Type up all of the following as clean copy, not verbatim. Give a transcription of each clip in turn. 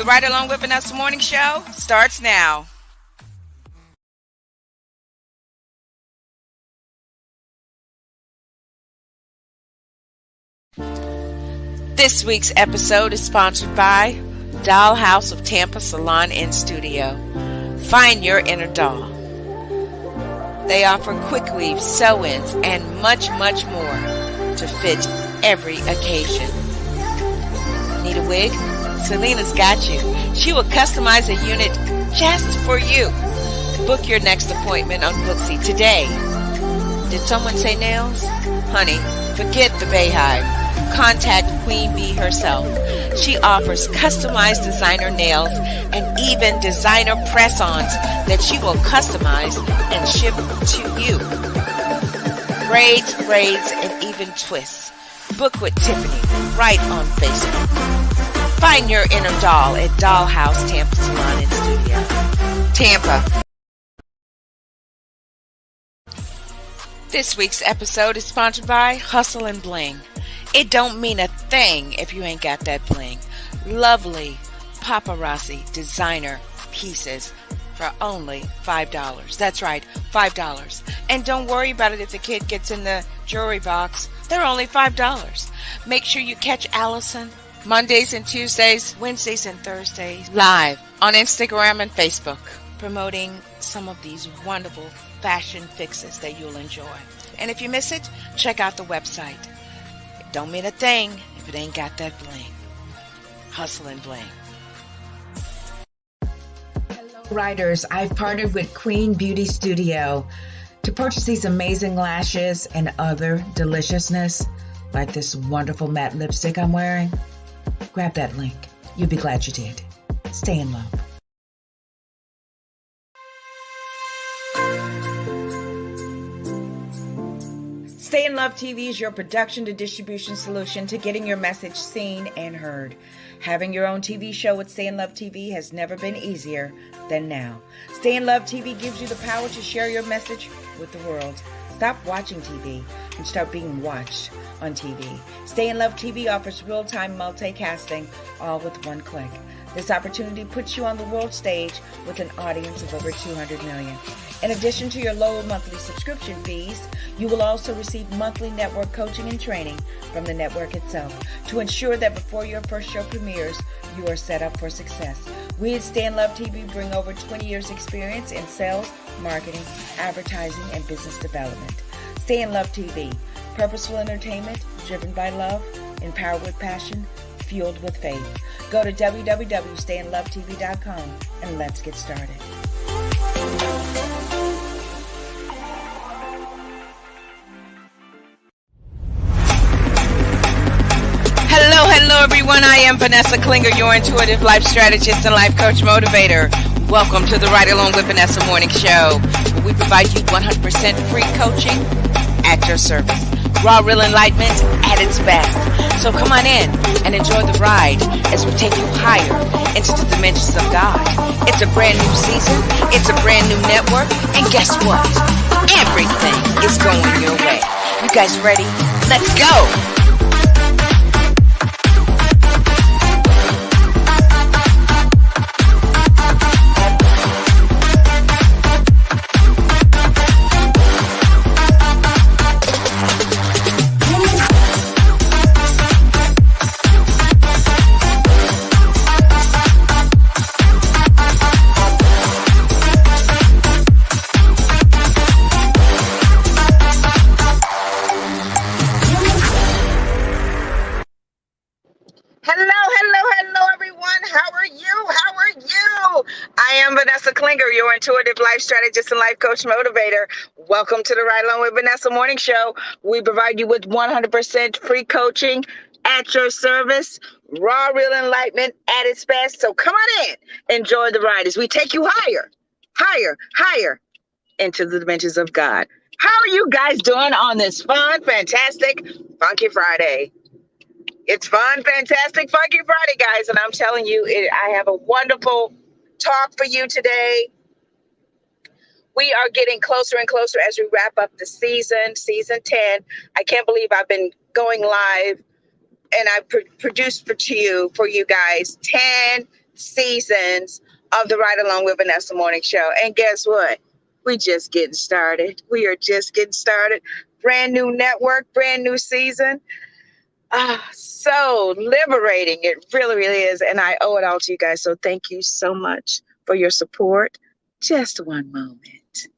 The Ride Along with Vanessa morning show starts now. This week's episode is sponsored by Dollhouse of Tampa Salon and Studio. Find your inner doll. They offer quick weaves, sew-ins, and much, much more to fit every occasion. Need a wig? Selena's got you. She will customize a unit just for you. Book your next appointment on Booksy today. Did someone say nails? Honey, forget the Bayhive. Contact Queen Bee herself. She offers customized designer nails and even designer press-ons that she will customize and ship to you. Braids, and even twists. Book with Tiffany right on Facebook. Find your inner doll at Dollhouse Tampa Salon and Studio. Tampa. This week's episode is sponsored by Hustle and Bling. It don't mean a thing if you ain't got that bling. Lovely paparazzi designer pieces for only $5. That's right, $5. And don't worry about it if the kid gets in the jewelry box. They're only $5. Make sure you catch Allison Mondays and Tuesdays, Wednesdays and Thursdays, live on Instagram and Facebook, promoting some of these wonderful fashion fixes that you'll enjoy. And if you miss it, check out the website. It don't mean a thing if it ain't got that bling. Hustle and Bling. Hello, writers. I've partnered with Queen Beauty Studio to purchase these amazing lashes and other deliciousness, like this wonderful matte lipstick I'm wearing. Grab that link. You'll be glad you did. Stay in love. Stay in Love TV is your production to distribution solution to getting your message seen and heard. Having your own TV show with Stay in Love TV has never been easier than now. Stay in Love TV gives you the power to share your message with the world. Stop watching TV and start being watched on TV. Stay in Love TV offers real-time multicasting, all with one click. This opportunity puts you on the world stage with an audience of over 200 million. In addition to your low monthly subscription fees, you will also receive monthly network coaching and training from the network itself to ensure that before your first show premieres, you are set up for success. We at Stay in Love TV bring over 20 years experience in sales, marketing, advertising, and business development. Stay in Love TV, purposeful entertainment driven by love, empowered with passion, fueled with faith. Go to www.stayinlovetv.com and let's get started. Hello everyone. I am Vanessa Klinger, your intuitive life strategist and life coach motivator. Welcome to the Ride Along with Vanessa morning show, where we provide you 100% free coaching at your service. Raw, real enlightenment at its best. So come on in and enjoy the ride as we take you higher into the dimensions of God. It's a brand new season. It's a brand new network. And guess what? Everything is going your way. You guys ready? Let's go. Vanessa Klinger, your intuitive life strategist and life coach motivator. Welcome to the Ride Along with Vanessa morning show. We provide you with 100% free coaching at your service. Raw, real enlightenment at its best. So come on in. Enjoy the ride as we take you higher, higher, higher into the dimensions of God. How are you guys doing on this fun, fantastic, funky Friday? It's fun, fantastic, funky Friday, guys. And I'm telling you, I have a wonderful talk for you today. We are getting closer and closer as we wrap up the season 10. I can't believe I've been going live and I produced for you guys 10 seasons of the Ride Along with Vanessa morning show. And guess what? We just getting started. We are just getting started. Brand new network, brand new season. So liberating. It really, really is. And I owe it all to you guys. So thank you so much for your support. Just one moment.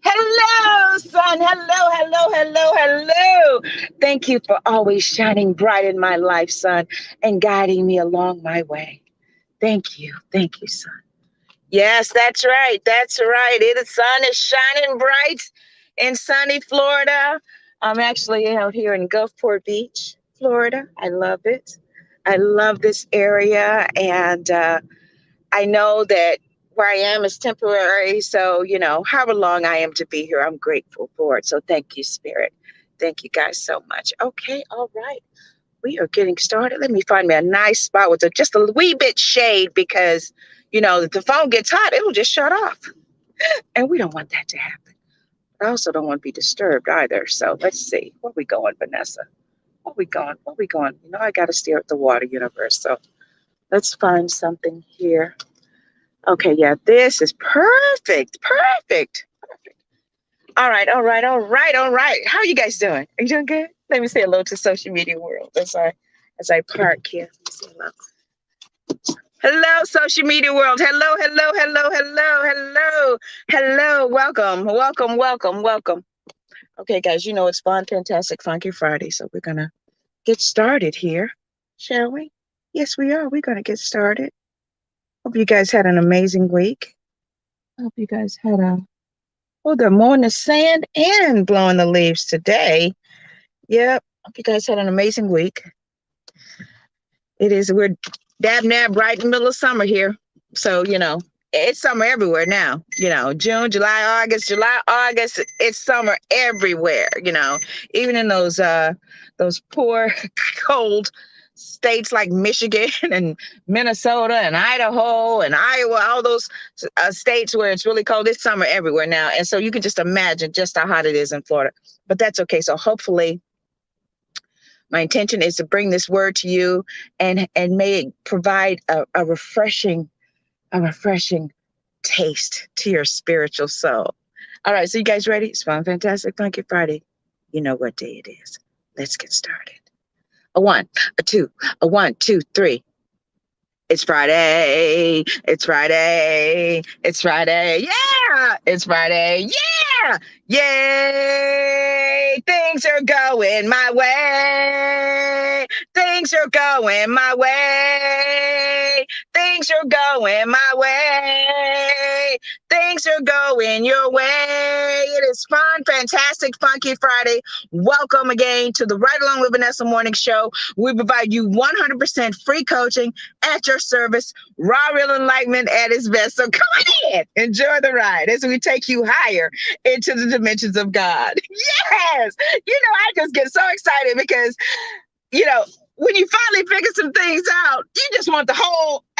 Hello, son. Hello, hello, hello, hello. Thank you for always shining bright in my life, son, and guiding me along my way. Thank you. Thank you, son. Yes, that's right. That's right. The sun is shining bright in sunny Florida. I'm actually out here in Gulfport Beach, Florida. I love it. I love this area. And I know that where I am is temporary. So, however long I am to be here, I'm grateful for it. So thank you, Spirit. Thank you guys so much. Okay. All right. We are getting started. Let me find me a nice spot with just a wee bit shade because, if the phone gets hot, it'll just shut off. And we don't want that to happen. I also don't want to be disturbed either. So let's see. Where we going, Vanessa? Where we going? Where we going? I got to steer at the water universe. So let's find something here. Okay, yeah, this is perfect. Perfect. Perfect. All right, all right, all right, all right. How are you guys doing? Are you doing good? Let me say hello to social media world as I park here. Let me say hello. Hello, social media world. Hello, hello, hello, hello, hello, hello. Welcome, welcome, welcome, welcome. Okay, guys, it's fun, fantastic, funky Friday. So we're going to get started here, shall we? Yes, we are. We're going to get started. Hope you guys had an amazing week. Hope you guys had they're mowing the sand and blowing the leaves today. Yep. Hope you guys had an amazing week. We're dab nab right in the middle of summer here. So, it's summer everywhere now. June, July, August, it's summer everywhere, even in those poor cold states like Michigan and Minnesota and Idaho and Iowa, all those states where it's really cold. It's summer everywhere now. And so you can just imagine just how hot it is in Florida. But that's okay. So hopefully my intention is to bring this word to you and may it provide a refreshing taste to your spiritual soul. All right, so you guys ready? It's fun, fantastic, funky Friday. You know what day it is. Let's get started. A one, a two, a 1, 2, 3. It's Friday. It's Friday. It's Friday. Yeah. It's Friday. Yeah. Yay. Things are going my way. Things are going my way. Things are going my way. Things are going your way. It is fun, fantastic, funky Friday. Welcome again to the Ride Along with Vanessa morning show. We provide you 100% free coaching at your service, raw, real enlightenment at its best. So come on in, enjoy the ride as we take you higher into the dimensions of God. Yes! I just get so excited because, when you finally figure some things out, you just want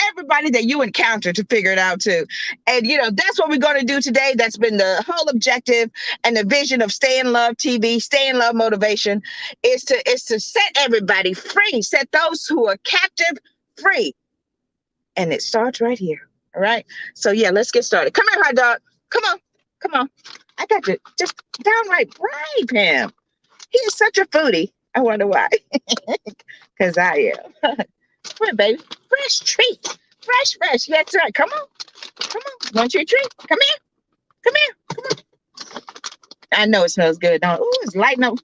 everybody that you encounter to figure it out too. And, that's what we're going to do today. That's been the whole objective and the vision of Stay in Love TV, Stay in Love Motivation is to set everybody free, set those who are captive free. And it starts right here. All right. So yeah, let's get started. Come here, hot dog. Come on. Come on. I got to just downright bribe him. He is such a foodie. I wonder why. Because I am. Come on, baby. Fresh treat. Fresh. That's right. Come on. Come on. Want your treat? Come here. Come here. Come on. I know it smells good, don't it? Ooh, it's lighting up.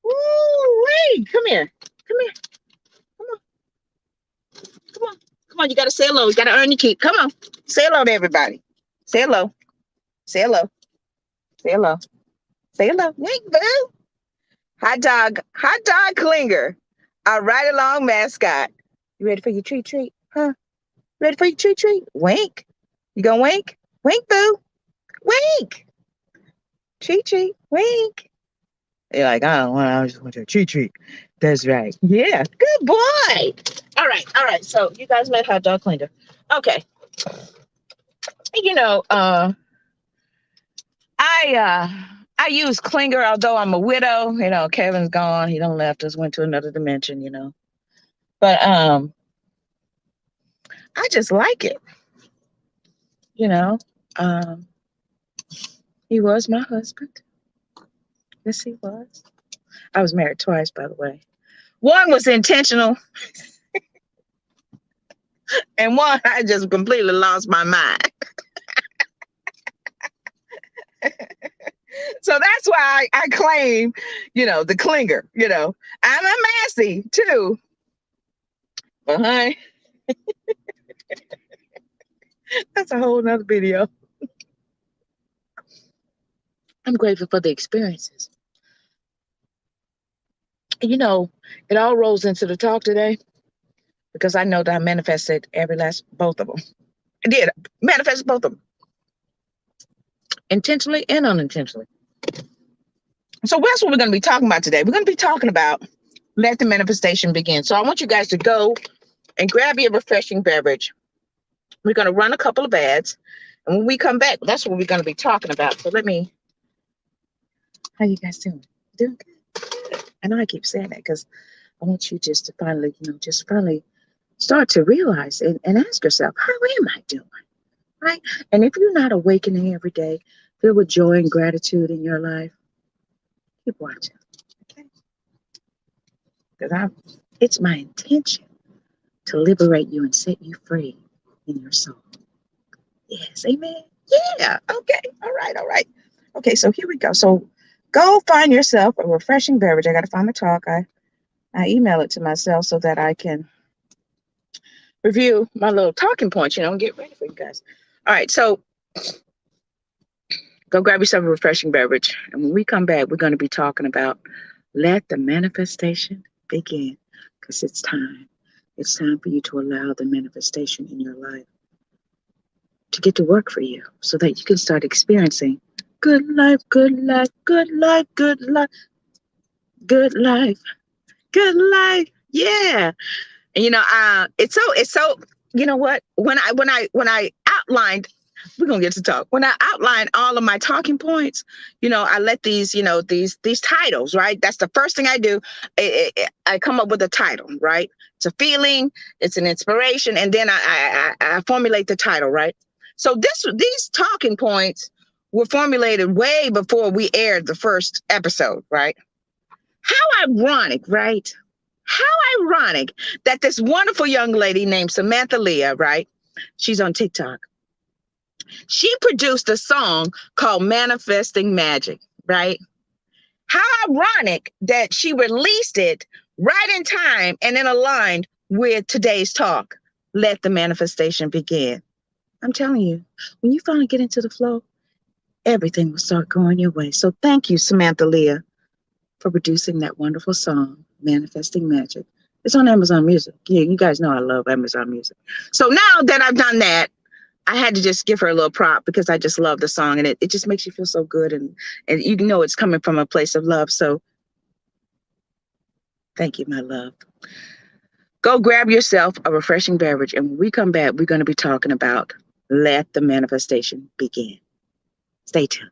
Ooh, wait. Come here. Come here. Come on. Come on. Come on. You got to say hello. You got to earn your keep. Come on. Say hello to everybody. Say hello. Say hello. Say hello. Say hello. Wink, boo. Hot dog Klinger. Our Ride Along mascot. You ready for your treat? Huh? Ready for your treat? Wink. You gonna wink? Wink, boo. Wink. Treat. Wink. You're like, I just want your treat. That's right. Yeah. Good boy. All right. So you guys met Hot Dog Klinger. Okay. I use Klinger, although I'm a widow. Kevin's gone. He done left us, went to another dimension, But I just like it. You know, um, he was my husband. Yes, he was. I was married twice, by the way. One was intentional, and one I just completely lost my mind. So that's why I claim, the clinger. I'm a Massey too. But honey, that's a whole nother video. I'm grateful for the experiences. It all rolls into the talk today because I know that I manifested every last both of them. I did manifest both of them, intentionally and unintentionally. So that's what we're going to be talking about today. We're going to be talking about let the manifestation begin. So I want you guys to go and grab your refreshing beverage. We're going to run a couple of ads. And when we come back, that's what we're going to be talking about. So how you guys doing? Doing good? I know I keep saying that because I want you just to finally, start to realize and ask yourself, how am I doing? Right? And if you're not awakening every day, filled with joy and gratitude in your life, keep watching. Okay? Because it's my intention to liberate you and set you free in your soul. Yes, amen. Yeah. Okay. All right. Okay, so here we go. So go find yourself a refreshing beverage. I got to find the talk. I email it to myself so that I can review my little talking points, and get ready for you guys. All right, so go grab yourself a refreshing beverage. And when we come back, we're going to be talking about let the manifestation begin, because it's time. It's time for you to allow the manifestation in your life to get to work for you so that you can start experiencing good life, good life, good life, good life, good life, good life. Yeah. And it's so you know what? When I outlined, we're gonna get to talk. When I outlined all of my talking points, I let these titles, right? That's the first thing I do. I come up with a title, right? It's a feeling, it's an inspiration, and then I formulate the title, right? So these talking points were formulated way before we aired the first episode, right? How ironic, right? How ironic that this wonderful young lady named Samantha Leah, right? She's on TikTok. She produced a song called Manifesting Magic, right? How ironic that she released it right in time and in aligned with today's talk. Let the manifestation begin. I'm telling you, when you finally get into the flow, everything will start going your way. So thank you, Samantha Leah, for producing that wonderful song, Manifesting Magic. It's on Amazon Music. Yeah, you guys know I love Amazon Music. So now that I've done that, I had to just give her a little prop because I just love the song, and it just makes you feel so good, and you know it's coming from a place of love. So thank you, my love. Go grab yourself a refreshing beverage, and when we come back, we're going to be talking about let the manifestation begin. Stay tuned.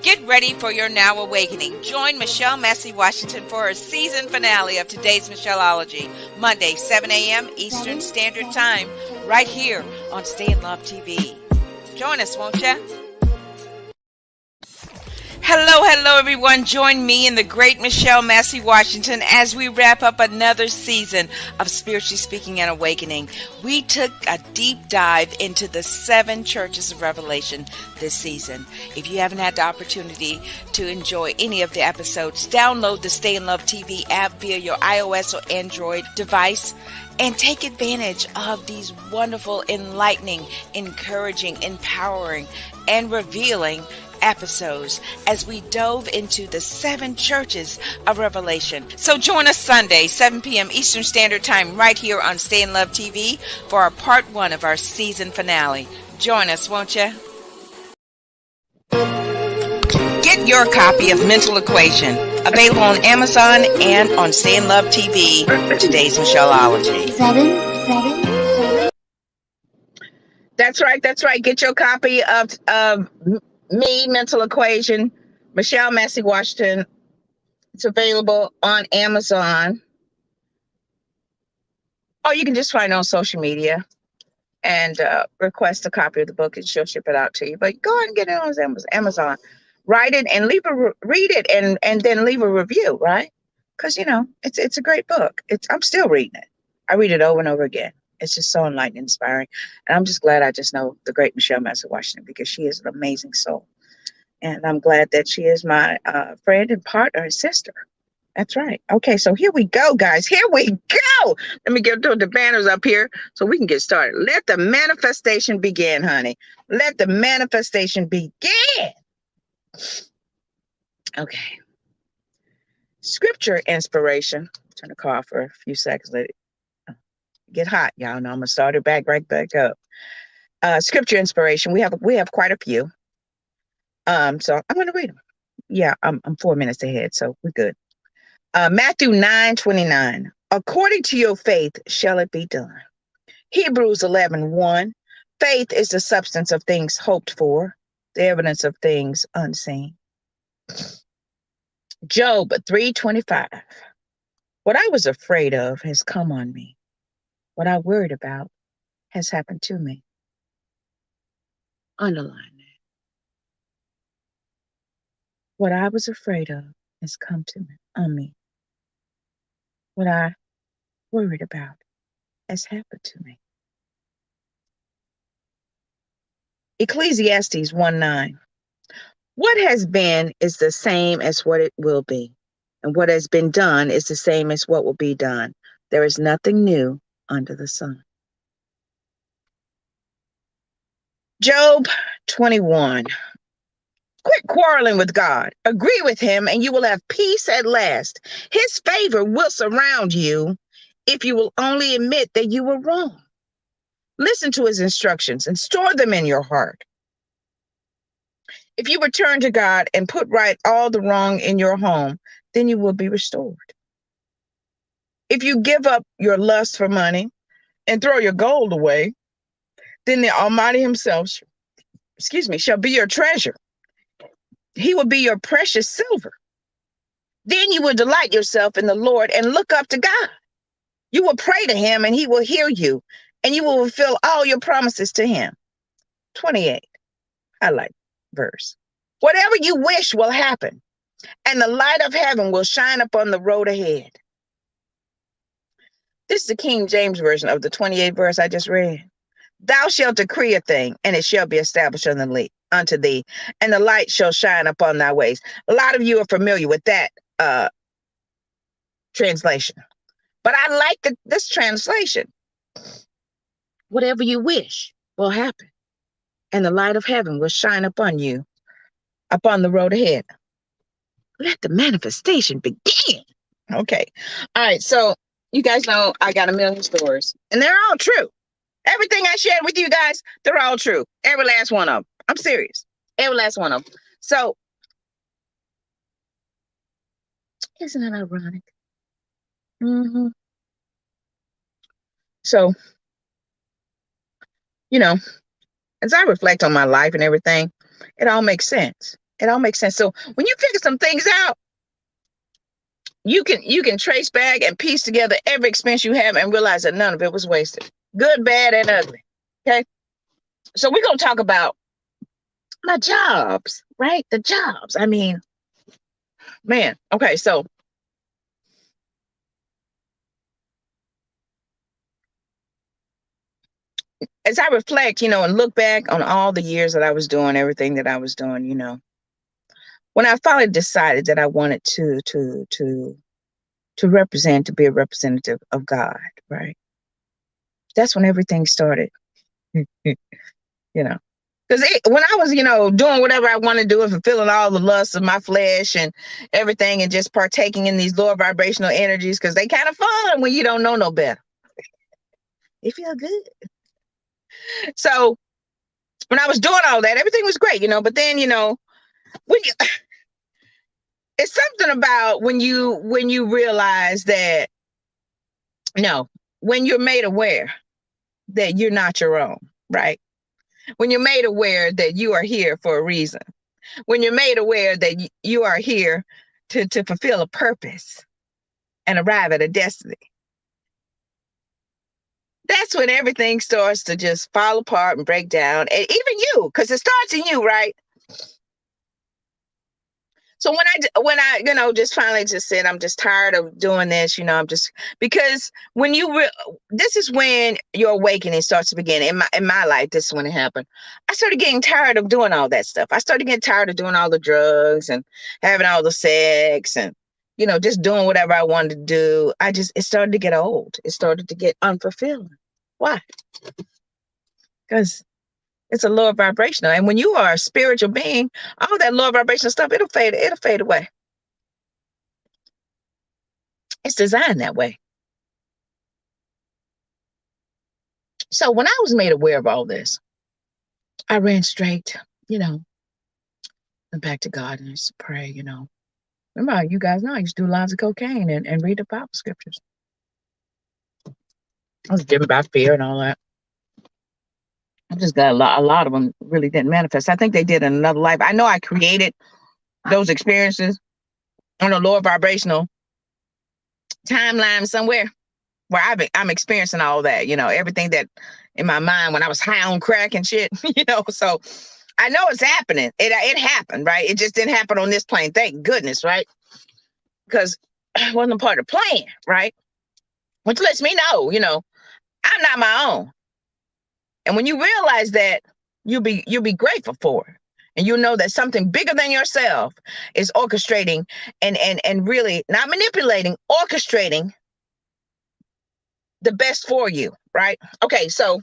Get ready for your now awakening. Join Michelle Massey Washington for her season finale of today's Michelleology, Monday, 7 a.m. Eastern Standard Time, right here on Stay in Love TV. Join us, won't ya? Hello, everyone. Join me and the great Michelle Massey Washington as we wrap up another season of Spiritually Speaking and Awakening. We took a deep dive into the 7 churches of Revelation this season. If you haven't had the opportunity to enjoy any of the episodes, download the Stay in Love TV app via your iOS or Android device and take advantage of these wonderful, enlightening, encouraging, empowering, and revealing episodes as we dove into the 7 churches of Revelation. So join us Sunday, 7 p.m. Eastern Standard Time, right here on Stay in Love TV for our part 1 of our season finale. Join us, won't you? Get your copy of Mental Equation, available on Amazon and on Stay in Love TV, today's Michelleology. 7. That's right. Get your copy of Me, Mental Equation, Michelle Massey Washington. It's available on Amazon Oh, you can just find it on social media and request a copy of the book, and she'll ship it out to you. But go ahead and get it on Amazon. Write it and read it, and then leave a review, right? Because it's a great book. I'm still reading it. I read it over and over again. It's just so enlightening, inspiring, and I'm just glad I just know the great Michelle Master Washington, because she is an amazing soul, and I'm glad that she is my friend and partner and sister. That's right. Okay, so here we go, guys. Here we go. Let me get the banners up here so we can get started. Let the manifestation begin, honey. Let the manifestation begin. Okay. Scripture inspiration. Turn the car off for a few seconds. Let it get hot. Y'all know I'm gonna start it right back up. Scripture inspiration. We have quite a few. So I'm gonna read them. Yeah, I'm 4 minutes ahead, so we're good. Matthew 9:29. According to your faith shall it be done. Hebrews 11:1. Faith is the substance of things hoped for, the evidence of things unseen. Job 3:25. What I was afraid of has come on me. What I worried about has happened to me. Underline that. What I was afraid of has come to me on me. What I worried about has happened to me. Ecclesiastes 1:9. What has been is the same as what it will be, and what has been done is the same as what will be done. There is nothing new under the sun. Job 21. Quit quarreling with God. Agree with him, and you will have peace at last. His favor will surround you if you will only admit that you were wrong. Listen to his instructions and store them in your heart. If you return to God and put right all the wrong in your home, then you will be restored. If you give up your lust for money and throw your gold away, then the Almighty himself, shall be your treasure. He will be your precious silver. Then you will delight yourself in the Lord and look up to God. You will pray to him and he will hear you, and you will fulfill all your promises to him. 28, highlight verse. Whatever you wish will happen, and the light of heaven will shine upon the road ahead. This is the King James Version of the 28th verse I just read. Thou shalt decree a thing, and it shall be established unto thee, and the light shall shine upon thy ways. A lot of you are familiar with that translation, but I like this translation. Whatever you wish will happen, and the light of heaven will shine upon you, upon the road ahead. Let the manifestation begin. Okay. All right. So you guys know I got a million stories, and they're all true. Everything I shared with you guys, they're all true. Every last one of them. I'm serious. Every last one of them. So, isn't it ironic? Mm-hmm. So, as I reflect on my life and everything, it all makes sense. It all makes sense. So when you figure some things out, you can trace back and piece together every expense you have and realize that none of it was wasted. Good, bad, and ugly. Okay. So we're going to talk about my jobs, right? The jobs. I mean, man. Okay. So as I reflect, and look back on all the years that I was doing everything that I was doing, when I finally decided that I wanted to represent, to be a representative of God, right? That's when everything started, Because when I was, doing whatever I want to do and fulfilling all the lusts of my flesh and everything, and just partaking in these lower vibrational energies, because they kind of fun when you don't know no better. They feel good. So when I was doing all that, everything was great, But then, when you, it's something about when you realize that, when you're made aware that you're not your own, right? When you're made aware that you are here for a reason, when you're made aware that you are here to fulfill a purpose and arrive at a destiny. That's when everything starts to just fall apart and break down. And even you, because it starts in you, right? So when I just finally just said I'm just tired of doing this, I'm just because when this is when your awakening starts to begin in my life. This is when it happened. I started getting tired of doing all that stuff. I started getting tired of doing all the drugs and having all the sex and just doing whatever I wanted to do. It started to get old. It started to get unfulfilling. Why? Because it's a lower vibrational, and when you are a spiritual being, all that lower vibrational stuff it'll fade away. It's designed that way. So when I was made aware of all this, I ran straight, and back to God and I used to pray. Remember, you guys know I used to do lots of cocaine and read the Bible scriptures. I was driven by fear and all that. I just got a lot of them really didn't manifest. I think they did in another life. I know I created those experiences on a lower vibrational timeline somewhere where I'm experiencing all that, everything that in my mind when I was high on crack and shit, so I know it's happening. It happened, right? It just didn't happen on this plane. Thank goodness, right? Because it wasn't a part of the plan, right? Which lets me know, I'm not my own. And when you realize that, you'll be grateful for it. And you'll know that something bigger than yourself is orchestrating and really not manipulating, orchestrating the best for you, right? Okay, so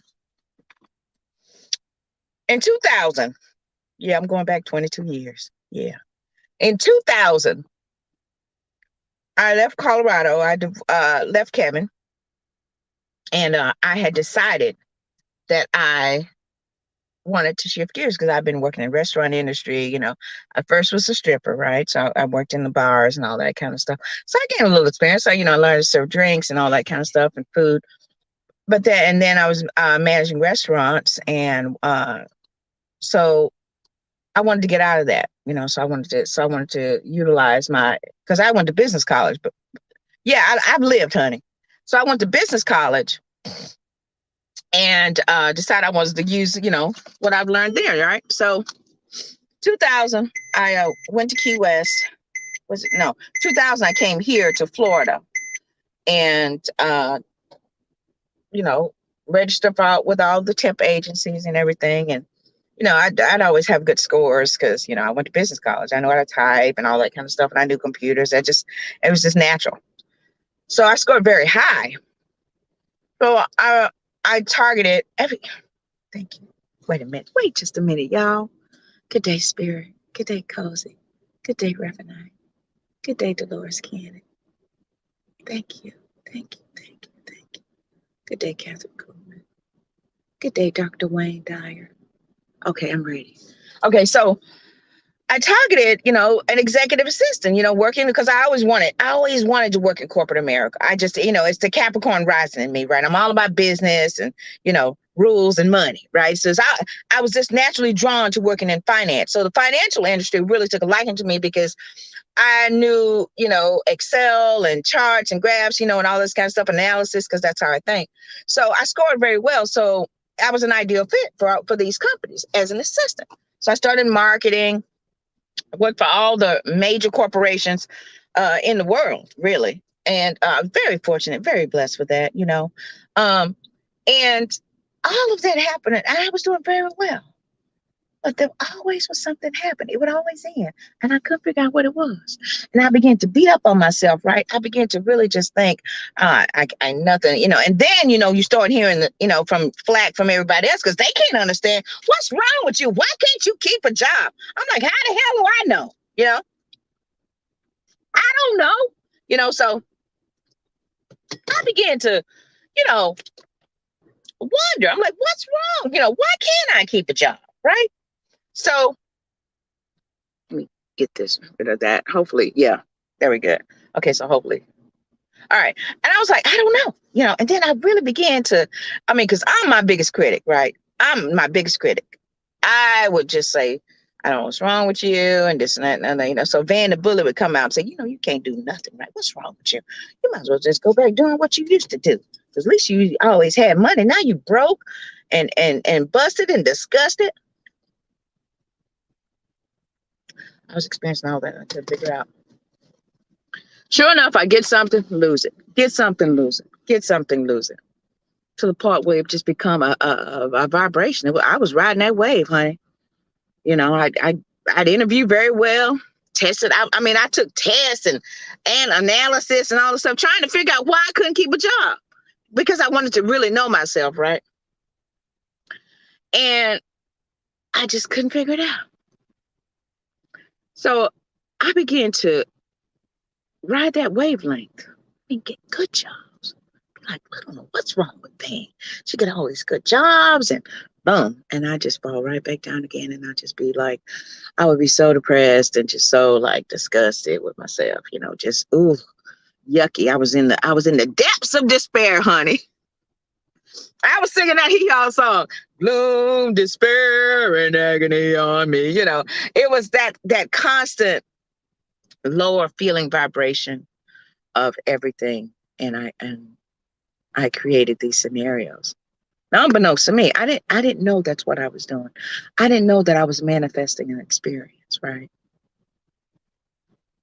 in 2000, yeah, I'm going back 22 years. Yeah. In 2000, I left Colorado. I left Kevin, and I had decided that I wanted to shift gears because I've been working in the restaurant industry. I first was a stripper, right? So I worked in the bars and all that kind of stuff. So I gained a little experience. So, I learned to serve drinks and all that kind of stuff and food. But then I was managing restaurants, and so I wanted to get out of that. So I wanted to utilize because I went to business college, but yeah, I've lived, honey. So I went to business college and decided I wanted to use, what I've learned there, right? So 2000, I went to Key West. 2000, I came here to Florida and, registered with all the temp agencies and everything. And, I'd always have good scores because, I went to business college. I know how to type and all that kind of stuff. And I knew computers. It was just natural. So I scored very high. So I targeted thank you. Wait a minute. Wait just a minute, y'all. Good day, Spirit. Good day, Cozy. Good day, Reverend. Good day, Dolores Cannon. Thank you. Thank you. Thank you. Thank you. Good day, Catherine Coleman. Good day, Dr. Wayne Dyer. Okay, I'm ready. Okay, so I targeted, an executive assistant, working because I always wanted to work in corporate America. I just, it's the Capricorn rising in me, right? I'm all about business and, rules and money, right? So I was just naturally drawn to working in finance. So the financial industry really took a liking to me because I knew, Excel and charts and graphs, and all this kind of stuff, analysis, because that's how I think. So I scored very well. So I was an ideal fit for these companies as an assistant. So I started marketing. I worked for all the major corporations in the world, really. And very fortunate, very blessed with that, and all of that happened. And I was doing very well. But there always was something happening. It would always end. And I couldn't figure out what it was. And I began to beat up on myself, right? I began to really just think, I nothing, and then, you start hearing, from flack from everybody else because they can't understand what's wrong with you. Why can't you keep a job? I'm like, how the hell do I know? I don't know, so I began to, wonder. I'm like, what's wrong? Why can't I keep a job? Right. So let me get this rid of that. Hopefully, yeah, there we go. Okay, so hopefully. All right. And I was like, I don't know, and then I really began to, because I'm my biggest critic, right? I'm my biggest critic. I would just say, I don't know what's wrong with you and this and that and other, so Van the Bullet would come out and say, you can't do nothing, right? What's wrong with you? You might as well just go back doing what you used to do. Because at least you always had money. Now you broke and busted and disgusted. I was experiencing all that. I couldn't figure out. Sure enough, I get something, lose it. Get something, lose it. Get something, lose it. To the part where it just become a vibration. I was riding that wave, honey. You know, I'd interview very well, tested. I mean, I took tests and analysis and all this stuff, trying to figure out why I couldn't keep a job because I wanted to really know myself, right? And I just couldn't figure it out. So I began to ride that wavelength and get good jobs. Like, I don't know what's wrong with Pam. She get all these good jobs and boom. And I just fall right back down again. And I just be like, I would be so depressed and just so like disgusted with myself, you know, just ooh, yucky. I was in the depths of despair, honey. I was singing that Hee Haw song, gloom, despair, and agony on me. You know, it was that constant lower feeling vibration of everything. And I created these scenarios. Now, unbeknownst to me, I didn't know that's what I was doing. I didn't know that I was manifesting an experience, right?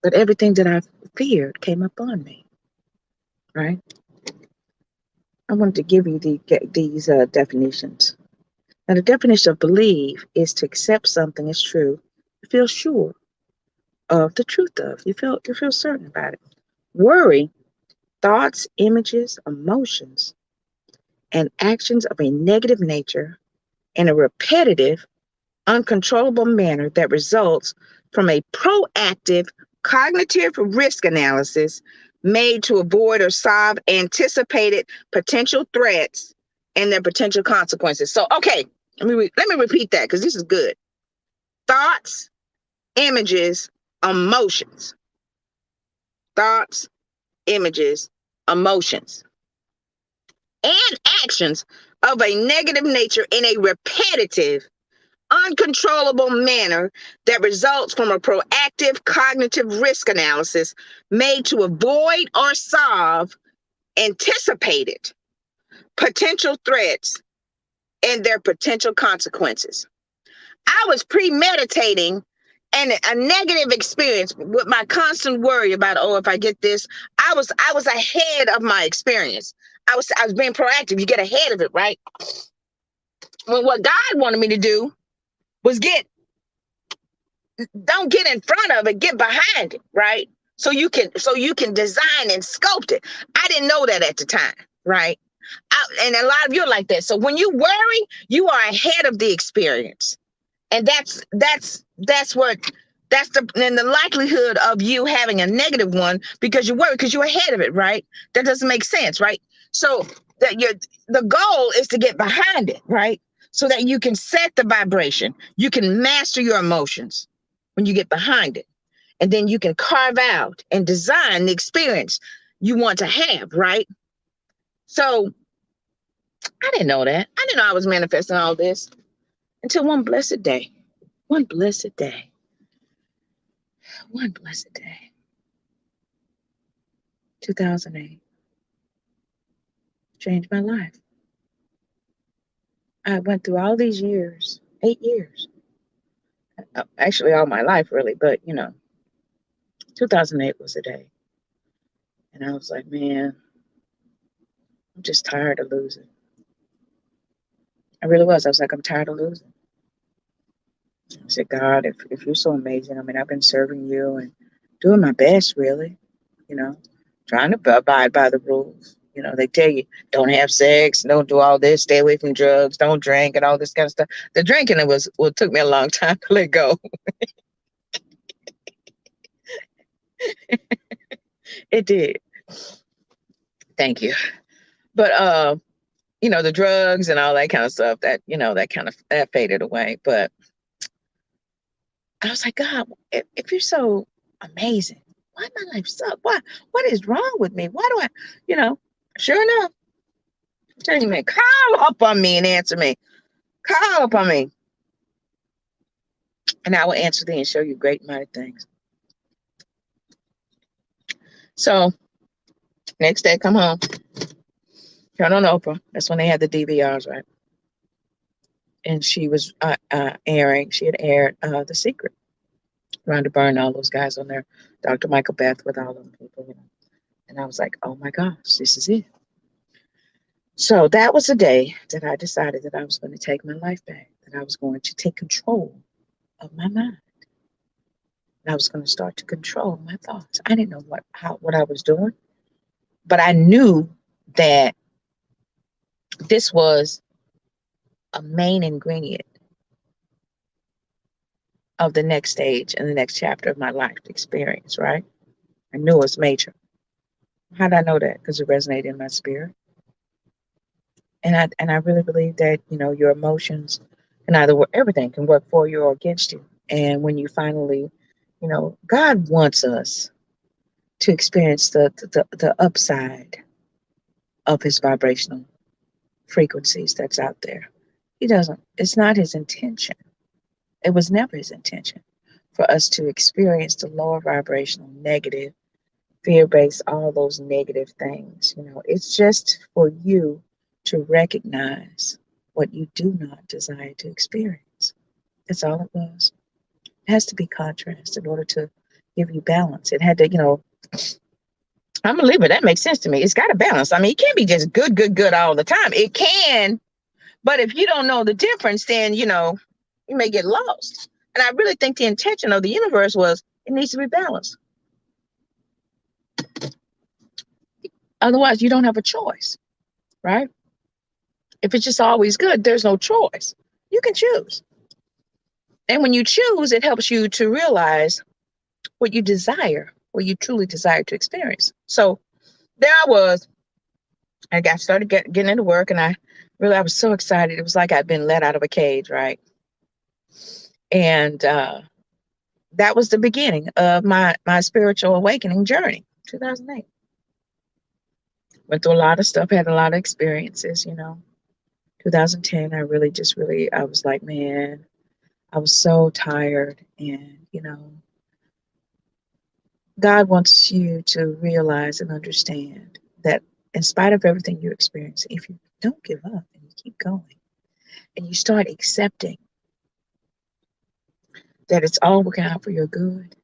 But everything that I feared came upon me, right? I wanted to give you these definitions. Now, the definition of believe is to accept something as true, you feel sure of the truth of, you feel certain about it. Worry, thoughts, images, emotions, and actions of a negative nature in a repetitive, uncontrollable manner that results from a proactive cognitive risk analysis made to avoid or solve anticipated potential threats and their potential consequences. So, okay, let me repeat that because this is good. Thoughts, images, emotions. Thoughts, images, emotions, and actions of a negative nature in a repetitive, uncontrollable manner that results from a proactive cognitive risk analysis made to avoid or solve anticipated potential threats and their potential consequences. I was premeditating a negative experience with my constant worry about, oh, if I get this, I was ahead of my experience. I was being proactive. You get ahead of it, right? When what God wanted me to do was don't get in front of it, get behind it, right? So you can design and sculpt it. I didn't know that at the time, right? And a lot of you are like that. So when you worry, you are ahead of the experience. And that's the likelihood of you having a negative one because you worry because you're ahead of it, right? That doesn't make sense, right? So the goal is to get behind it, right? So that you can set the vibration. You can master your emotions when you get behind it. And then you can carve out and design the experience you want to have, right? So I didn't know that. I didn't know I was manifesting all this until one blessed day. One blessed day. One blessed day. 2008. Changed my life. I went through all these years, 8 years. Actually, all my life, really. But, 2008 was the day. And I was like, man, I'm just tired of losing. I really was. I was like, I'm tired of losing. I said, God, if you're so amazing, I mean, I've been serving you and doing my best, really, trying to abide by the rules. They tell you, don't have sex, don't do all this, stay away from drugs, don't drink, and all this kind of stuff. The drinking, it took me a long time to let go. It did. Thank you. But, the drugs and all that kind of stuff, that faded away. But I was like, God, if you're so amazing, why my life suck? What is wrong with me? Why do I, sure enough, I'm telling you, man, call up on me and answer me. Call up on me. And I will answer thee and show you great and mighty things. So next day, come home. Turned on Oprah. That's when they had the DVRs, right? And she was airing. She had aired The Secret. Rhonda Byrne, all those guys on there. Dr. Michael Beth with all them people, you know. And I was like, oh my gosh, this is it. So that was the day that I decided that I was going to take my life back, that I was going to take control of my mind. And I was going to start to control my thoughts. I didn't know what I was doing, but I knew that this was a main ingredient of the next stage and the next chapter of my life experience, right? I knew it was major. How did I know that? Because it resonated in my spirit. And I really believe that, you know, your emotions can either work, everything can work for you or against you. And when you finally, you know, God wants us to experience the upside of his vibrational frequencies that's out there. He doesn't, it's not his intention. It was never his intention for us to experience the lower vibrational, negative, fear-based, all those negative things. You know, it's just for you to recognize what you do not desire to experience. That's all it was. It has to be contrast in order to give you balance. It had to, you know, I'm a believer. That makes sense to me. It's got a balance. I mean, it can't be just good, good, good all the time. It can, but if you don't know the difference, then, you know, you may get lost. And I really think the intention of the universe was it needs to be balanced. Otherwise, you don't have a choice, right? If it's just always good, there's no choice. You can choose. And when you choose, it helps you to realize what you desire, what you truly desire to experience. So there I was. I got started getting into work, and I was so excited. It was like I'd been let out of a cage, right? And that was the beginning of my spiritual awakening journey, 2008. Went through a lot of stuff, had a lot of experiences, you know. 2010, I was like, man, I was so tired. And, you know, God wants you to realize and understand that in spite of everything you experience, if you don't give up and you keep going and you start accepting that it's all working out for your good,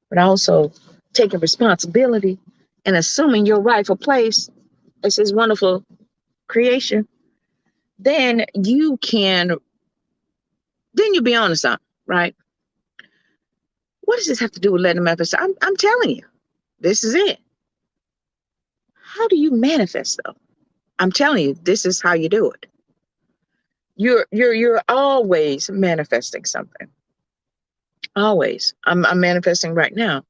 but also taking responsibility and assuming your rightful place as his wonderful creation, then you'll be on to something, right? What does this have to do with letting him manifest? I'm telling you, this is it. How do you manifest though? I'm telling you, this is how you do it. You're always manifesting something. Always. I'm manifesting right now.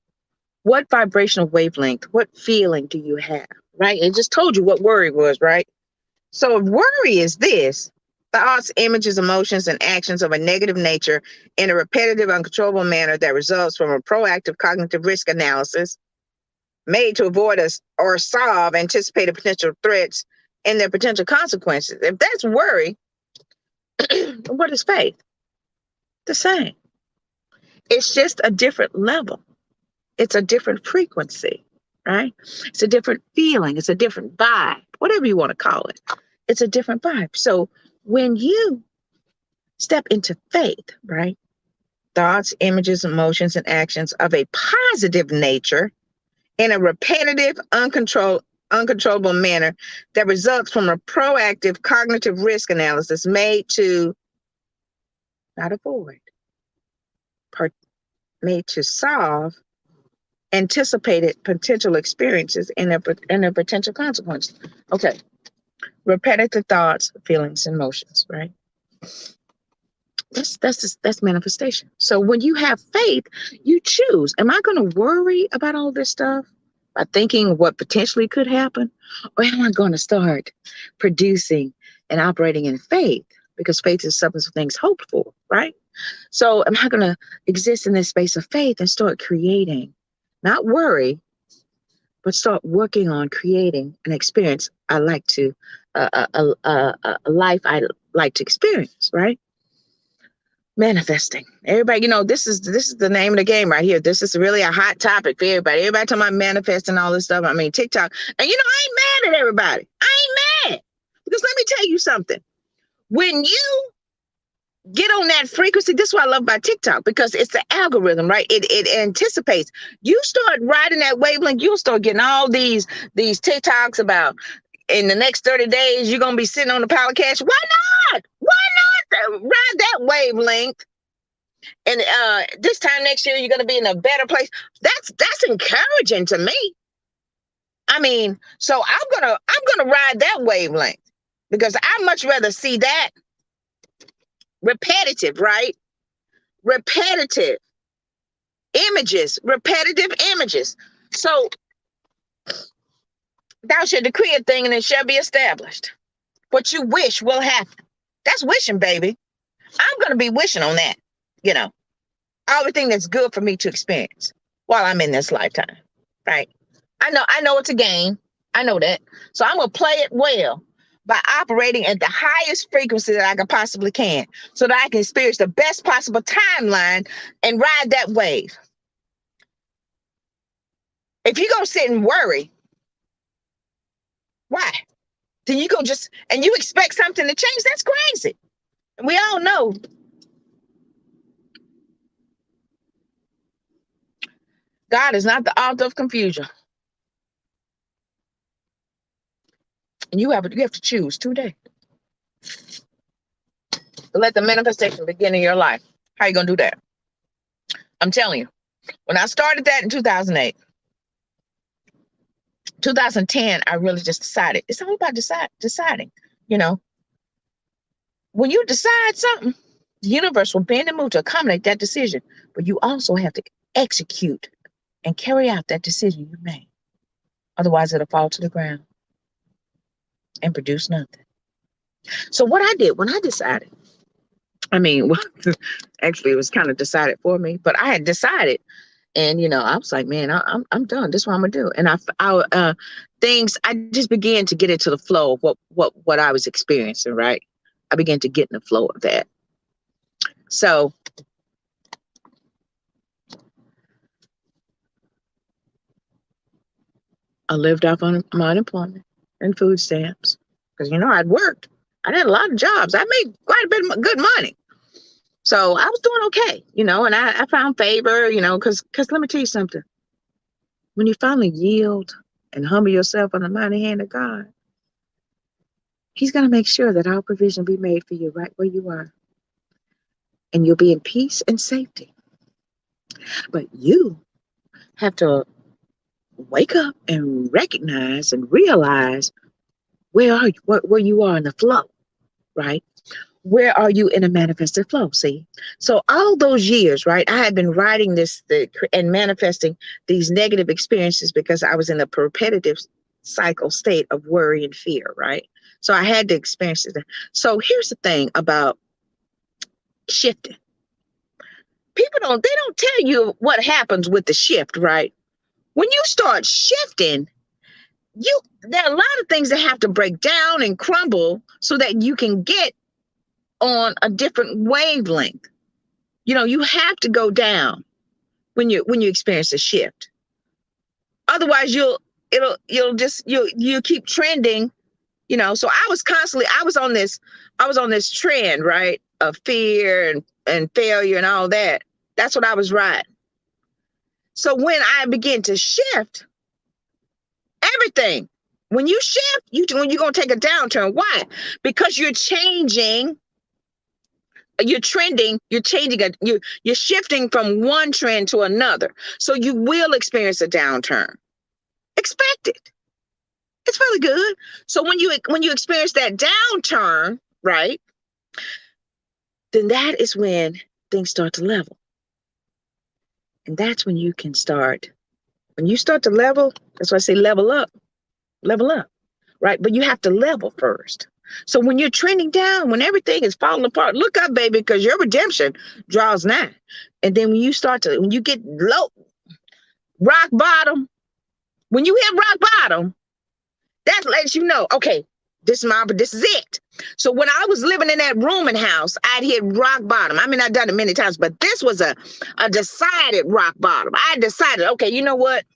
What vibrational wavelength, what feeling do you have? Right? It just told you what worry was, right? So if worry is this, thoughts, images, emotions, and actions of a negative nature in a repetitive, uncontrollable manner that results from a proactive cognitive risk analysis made to avoid us or solve anticipated potential threats and their potential consequences. If that's worry, what is faith? The same. It's just a different level. It's a different frequency, right? It's a different feeling. It's a different vibe, whatever you want to call it. It's a different vibe. So when you step into faith, right? Thoughts, images, emotions, and actions of a positive nature in a repetitive, uncontrollable manner that results from a proactive cognitive risk analysis made to not avoid, made to solve anticipated potential experiences and their potential consequences. Okay. Repetitive thoughts, feelings, and emotions, right? That's manifestation. So when you have faith, you choose. Am I going to worry about all this stuff by thinking what potentially could happen? Or am I going to start producing and operating in faith? Because faith is substance of things hoped for, right? So am I going to exist in this space of faith and start creating, not worry, but start working on creating an experience I like to, a life I like to experience, right? Manifesting. Everybody, you know, this is the name of the game right here. This is really a hot topic for everybody. Everybody talking about manifesting all this stuff. I mean, TikTok. And you know, I ain't mad at everybody. I ain't mad. Because let me tell you something. When you get on that frequency, this is what I love about TikTok, because it's the algorithm, right? It anticipates. You start riding that wavelength, you'll start getting all these TikToks about in the next 30 days, you're gonna be sitting on the pile of cash. Why not? Why not ride that wavelength? And this time next year, you're gonna be in a better place. That's encouraging to me. I mean, so I'm gonna ride that wavelength, because I much rather see that repetitive, right? Repetitive images. So thou shalt decree a thing and it shall be established. What you wish will happen. That's wishing, baby. I'm going to be wishing on that, you know, everything that's good for me to experience while I'm in this lifetime, right? I know it's a game. I know that. So I'm going to play it well by operating at the highest frequency that I can possibly can, so that I can experience the best possible timeline and ride that wave. If you go sit and worry, why? Then you go just, and you expect something to change. That's crazy. And we all know God is not the author of confusion. And you have to choose today to let the manifestation begin in your life. How are you going to do that? I'm telling you, when I started that in 2008, 2010, I really just decided. It's all about deciding, you know. When you decide something, the universe will bend and move to accommodate that decision. But you also have to execute and carry out that decision you made. Otherwise, it'll fall to the ground and produce nothing. So what I did when I decided, I mean, well, actually, it was kind of decided for me, but I had decided, and you know, I was like, man, I'm done. This is what I'm gonna do. And I just began to get into the flow of what I was experiencing. Right, I began to get in the flow of that. So I lived off on my unemployment and food stamps, because you know I'd worked. I had a lot of jobs. I made quite a bit of good money. So I was doing okay, you know, and I found favor, you know, because let me tell you something. When you finally yield and humble yourself on the mighty hand of God, He's going to make sure that all provision be made for you right where you are. And you'll be in peace and safety. But you have to wake up and recognize and realize where you are in the flow, right? Where are you in a manifested flow? See, so all those years, right? I had been writing and manifesting these negative experiences because I was in a repetitive cycle state of worry and fear, right? So I had to experience it. So here's the thing about shifting. People don't tell you what happens with the shift, right? When you start shifting, there are a lot of things that have to break down and crumble so that you can get on a different wavelength. You know, you have to go down when you experience a shift. Otherwise, you'll keep trending, you know. So I was on this trend, right, of fear and failure and all that. That's what I was riding. So when I begin to shift everything, when you shift, when you're gonna take a downturn. Why? Because you're changing. You're trending, you're shifting from one trend to another. So you will experience a downturn. Expect it. It's really good. So when you experience that downturn, right, then that is when things start to level. And that's when you can start. When you start to level, that's why I say level up, right? But you have to level first. So when you're trending down, when everything is falling apart, look up, baby, because your redemption draws nigh. And then when you get low, rock bottom, when you hit rock bottom, that lets you know, okay, this is it. So when I was living in that rooming house, I'd hit rock bottom. I mean, I've done it many times, but this was a decided rock bottom. I decided, okay, you know what?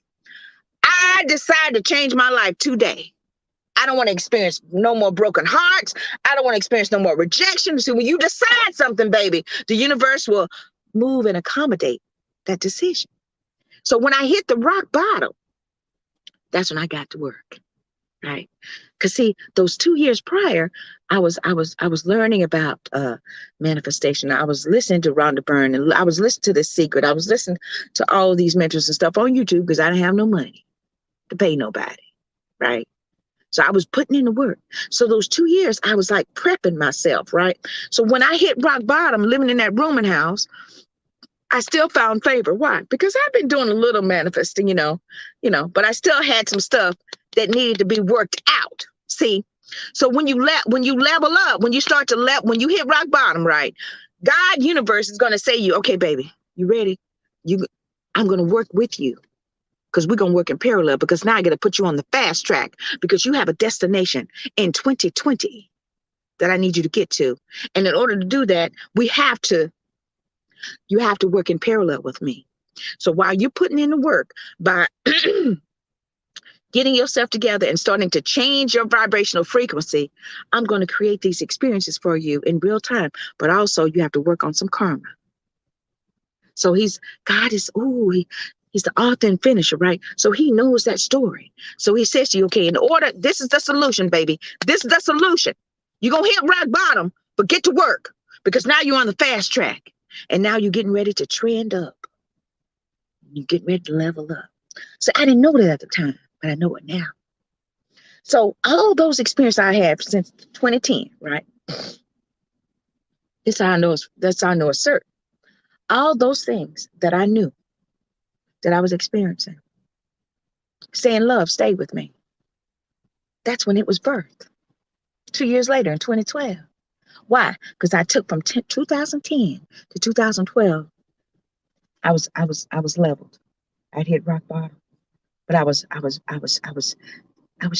I decided to change my life today. I don't want to experience no more broken hearts. I don't want to experience no more rejection. So when you decide something, baby, the universe will move and accommodate that decision. So when I hit the rock bottom, that's when I got to work. Right. Because see, those 2 years prior, I was learning about manifestation. I was listening to Rhonda Byrne, and I was listening to The Secret. I was listening to all of these mentors and stuff on YouTube because I didn't have no money to pay nobody. Right. So I was putting in the work. So those 2 years, I was like prepping myself. Right. So when I hit rock bottom, living in that rooming house, I still found favor. Why? Because I've been doing a little manifesting, but I still had some stuff that needed to be worked out. See, so when you level up, when you start to when you hit rock bottom, right? God universe is going to say to you, okay, baby, you ready? I'm going to work with you because we're going to work in parallel because now I got to put you on the fast track because you have a destination in 2020 that I need you to get to. And in order to do that, you have to work in parallel with me. So while you're putting in the work by getting yourself together and starting to change your vibrational frequency, I'm going to create these experiences for you in real time. But also you have to work on some karma. So he's the author and finisher, right? So he knows that story. So he says to you, okay, this is the solution, baby. This is the solution. You're going to hit rock bottom, but get to work because now you're on the fast track. And now you're getting ready to trend up. You're getting ready to level up. So I didn't know that at the time, but I know it now. So all those experiences I had since 2010, right? That's how I know it's certain. All those things that I knew that I was experiencing, saying love stayed with me. That's when it was birthed. 2 years later in 2012. Why? Because I took from 2010 to 2012. I was leveled. I'd hit rock bottom, but I was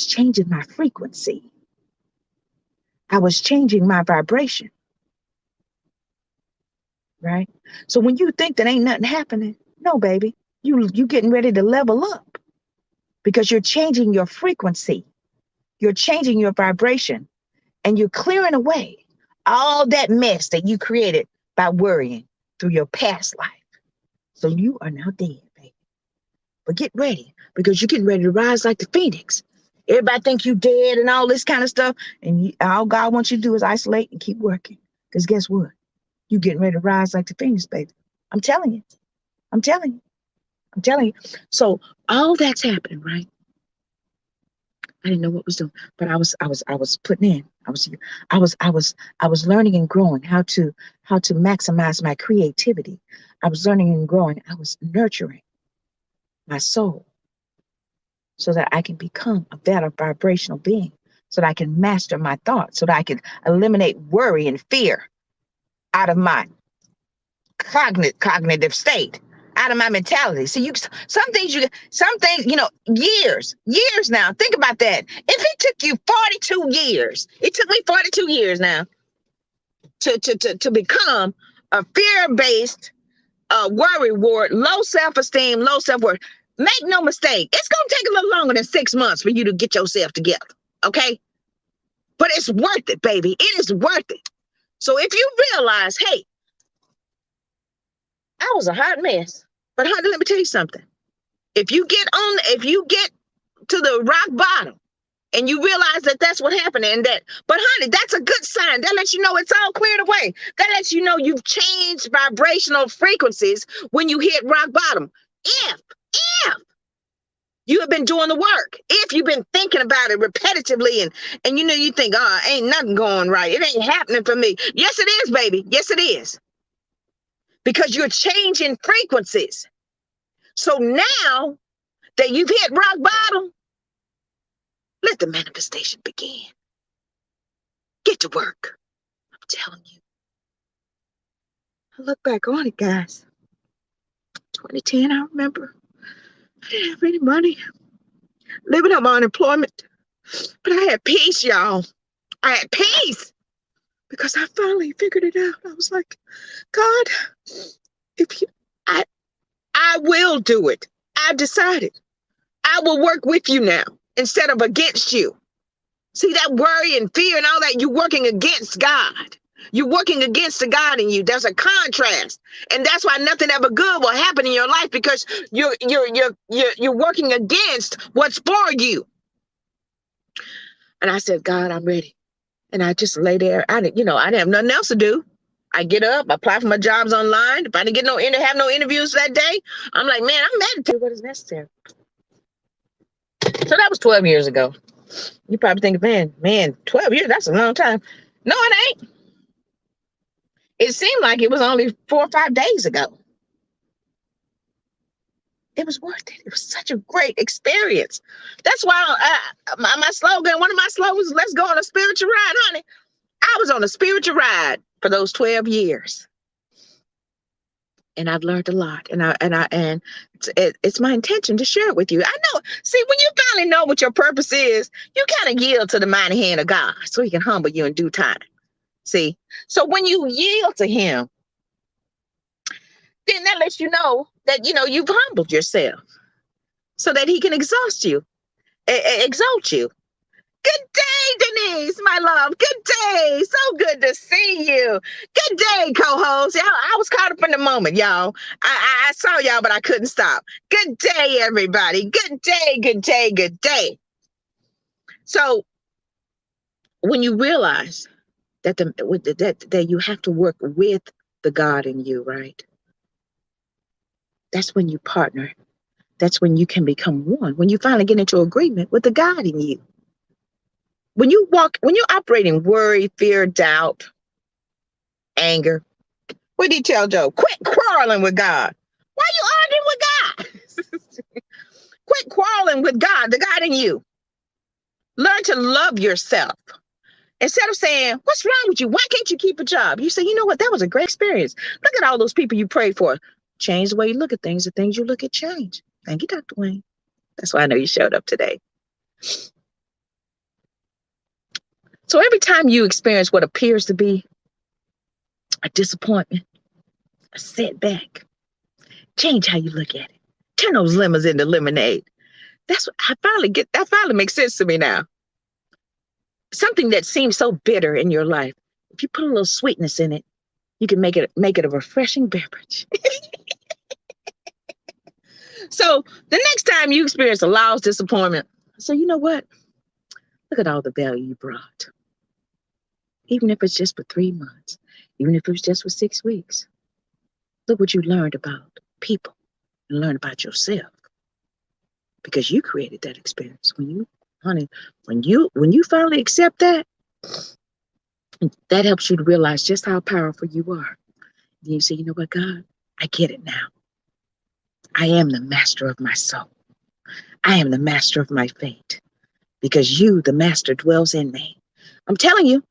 changing my frequency. I was changing my vibration. Right? So when you think that ain't nothing happening, no, baby, you getting ready to level up because you're changing your frequency. You're changing your vibration and you're clearing away all that mess that you created by worrying through your past life. So you are now dead, baby. But get ready because you're getting ready to rise like the phoenix. Everybody think you dead and all this kind of stuff. And all God wants you to do is isolate and keep working. Because guess what? You getting ready to rise like the phoenix, baby. I'm telling you. I'm telling you. I'm telling you. So all that's happening, right? I didn't know what was doing, but I was putting in. I was learning and growing how to maximize my creativity. I was learning and growing. I was nurturing my soul so that I can become a better vibrational being, so that I can master my thoughts, so that I can eliminate worry and fear out of my cognitive state, out of my mentality. So some things, years now. Think about that. If it took you 42 years, it took me 42 years now to become a fear-based, worry ward, low self-esteem, low self-worth. Make no mistake, it's going to take a little longer than 6 months for you to get yourself together, okay? But it's worth it, baby. It is worth it. So if you realize, hey, I was a hot mess. But honey, let me tell you something. If you get to the rock bottom and you realize that that's what happened but honey, that's a good sign. That lets you know it's all cleared away. That lets you know you've changed vibrational frequencies when you hit rock bottom. If you have been doing the work, if you've been thinking about it repetitively and you think, ain't nothing going right. It ain't happening for me. Yes, it is, baby. Yes, it is. Because you're changing frequencies. So now that you've hit rock bottom, let the manifestation begin. Get to work. I'm telling you. I look back on it, guys. 2010, I remember. I didn't have any money. Living on unemployment. But I had peace, y'all. I had peace. Because I finally figured it out. I was like, God, I will do it. I've decided. I will work with you now instead of against you. See, that worry and fear and all that, you're working against God. You're working against the God in you. There's a contrast. And that's why nothing ever good will happen in your life, because you're working against what's for you. And I said, God, I'm ready. And I just lay there. I didn't have nothing else to do. I get up, apply for my jobs online. If I didn't have no interviews that day, I'm like, man, I'm meditating what is necessary. So that was 12 years ago. You probably think, man, 12 years, that's a long time. No, it ain't. It seemed like it was only 4 or 5 days ago. It was worth it. It was such a great experience. That's why my slogan, one of my slogans, let's go on a spiritual ride, honey. I was on a spiritual ride for those 12 years. And I've learned a lot. And it's my intention to share it with you. I know. See, when you finally know what your purpose is, you kind of yield to the mighty hand of God so he can humble you in due time. See? So when you yield to him, then that lets you know that, you've humbled yourself so that he can exalt you. Good day, Denise, my love. Good day. So good to see you. Good day, co-host. I was caught up in the moment, y'all. I saw y'all, but I couldn't stop. Good day, everybody. Good day, good day, good day. So when you realize that you have to work with the God in you, right? That's when you partner. That's when you can become one. When you finally get into agreement with the God in you. When you're operating worry, fear, doubt, anger, what did he tell Job? Quit quarreling with God. Why are you arguing with God? Quit quarreling with God, the God in you. Learn to love yourself. Instead of saying, what's wrong with you? Why can't you keep a job? You say, you know what? That was a great experience. Look at all those people you prayed for. Change the way you look at things. The things you look at change. Thank you, Dr. Wayne. That's why I know you showed up today. So every time you experience what appears to be a disappointment, a setback, change how you look at it. Turn those lemons into lemonade. That's what that finally makes sense to me now. Something that seems so bitter in your life, if you put a little sweetness in it, you can make it a refreshing beverage. So the next time you experience a loss, disappointment, say, you know what? Look at all the value you brought. Even if it's just for 3 months, even if it was just for 6 weeks. Look what you learned about people and learned about yourself. Because you created that experience. When you finally accept that, that helps you to realize just how powerful you are. And you say, you know what, God, I get it now. I am the master of my soul. I am the master of my fate. Because you, the master, dwells in me. I'm telling you.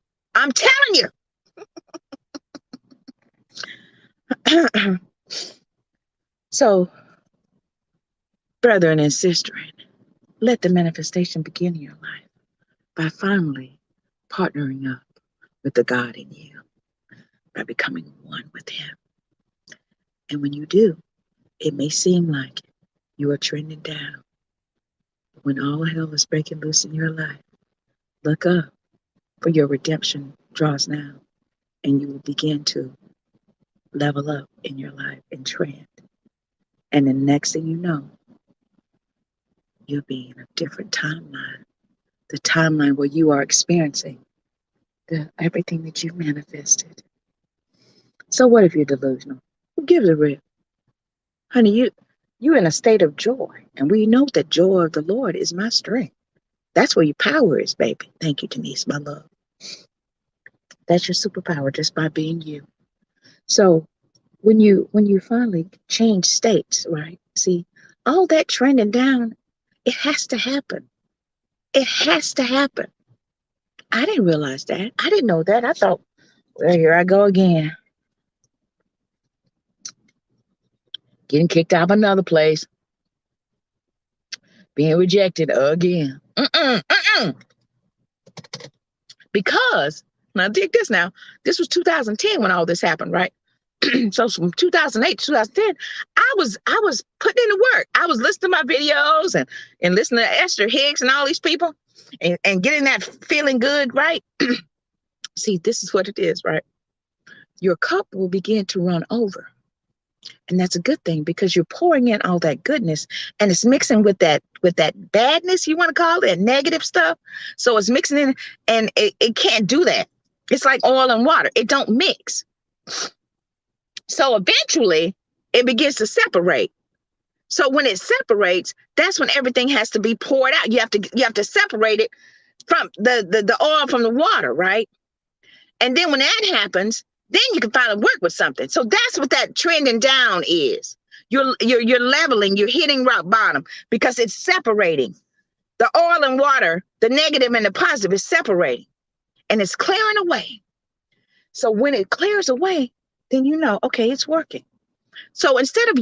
So, brethren and sisters, let the manifestation begin in your life by finally partnering up with the God in you, by becoming one with him. And when you do, it may seem like you are trending down. But when all hell is breaking loose in your life, look up, for your redemption draws now, and you will begin to level up in your life and trend. And the next thing you know, you'll be in a different timeline, the timeline where you are experiencing everything that you've manifested. So what if you're delusional? Who gives a rip? Honey, you're in a state of joy. And we know that joy of the Lord is my strength. That's where your power is, baby. Thank you, Denise, my love. That's your superpower, just by being you. So when you finally change states, right? See, all that trending down, it has to happen. It has to happen. I didn't realize that. I didn't know that. I thought, well, here I go again. Getting kicked out of another place. Being rejected again. Because, now dig this now. This was 2010 when all this happened, right? So from 2008 to 2010, I was putting in the work. I was listening to my videos and listening to Esther Hicks and all these people and getting that feeling good, right? See, this is what it is, right? Your cup will begin to run over. And that's a good thing because you're pouring in all that goodness and it's mixing with that badness, you want to call it, negative stuff. So it's mixing in and it can't do that. It's like oil and water. It don't mix. So eventually it begins to separate. So when it separates, that's when everything has to be poured out. You have to separate it from the oil from the water, right? And then when that happens, then you can finally work with something. So that's what that trending down is. You're leveling, you're hitting rock bottom because it's separating. The oil and water, the negative and the positive is separating and it's clearing away. So when it clears away, then you know, okay, it's working. So instead of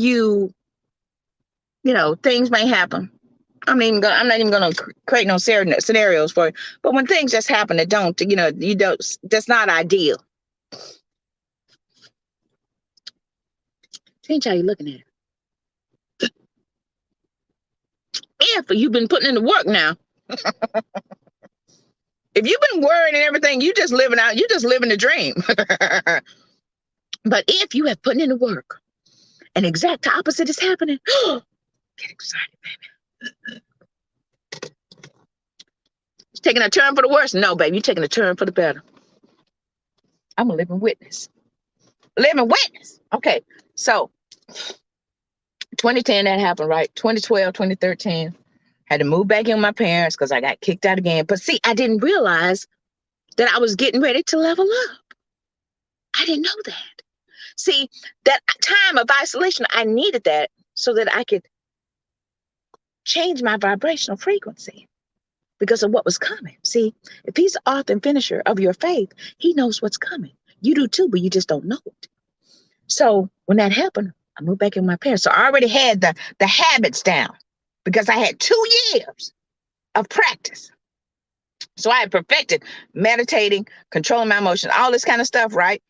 things may happen. I'm not even gonna create no scenarios for it. But when things just happen that that's not ideal. Change how you're looking at it. If you've been putting in the work now, if you've been worrying and everything, you just living the dream. But if you have put in the work, an exact opposite is happening. Get excited, baby. It's taking a turn for the worse. No, baby, you're taking a turn for the better. I'm a living witness. Living witness. Okay, so 2010 that happened, right? 2012, 2013, had to move back in with my parents because I got kicked out again. But see, I didn't realize that I was getting ready to level up. I didn't know that. See, that time of isolation, I needed that so that I could change my vibrational frequency because of what was coming. See, if he's the author and finisher of your faith, he knows what's coming. You do too, but you just don't know it. So when that happened, I moved back in with my parents. So I already had the habits down because I had 2 years of practice. So I had perfected meditating, controlling my emotions, all this kind of stuff, right?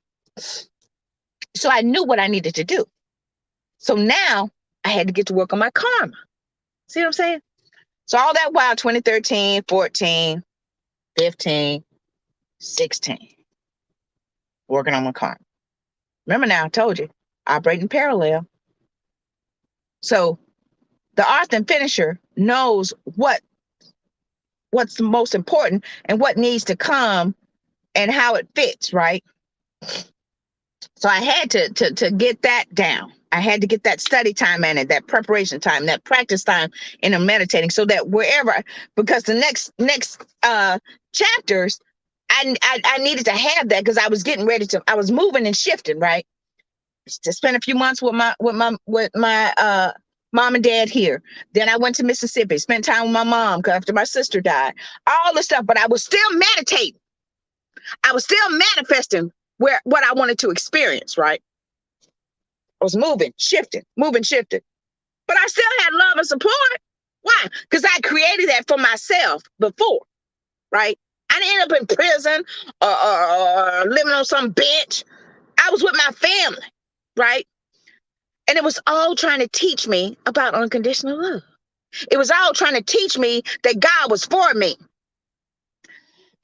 So I knew what I needed to do. So now I had to get to work on my karma. See what I'm saying? So all that while, 2013, 14, 15, 16, working on my karma. Remember now, I told you, operating parallel. So the author and finisher knows what's the most important and what needs to come and how it fits, right? So I had to get that down. I had to get that study time in it, that preparation time, that practice time in a meditating, so that wherever, because the next chapters, I needed to have that because I was getting ready to. I was moving and shifting, right? To spend a few months with my mom and dad here. Then I went to Mississippi, spent time with my mom after my sister died. All this stuff, but I was still meditating. I was still manifesting what I wanted to experience, right? I was moving, shifting. But I still had love and support. Why? Because I created that for myself before, right? I didn't end up in prison or living on some bench. I was with my family, right? And it was all trying to teach me about unconditional love. It was all trying to teach me that God was for me.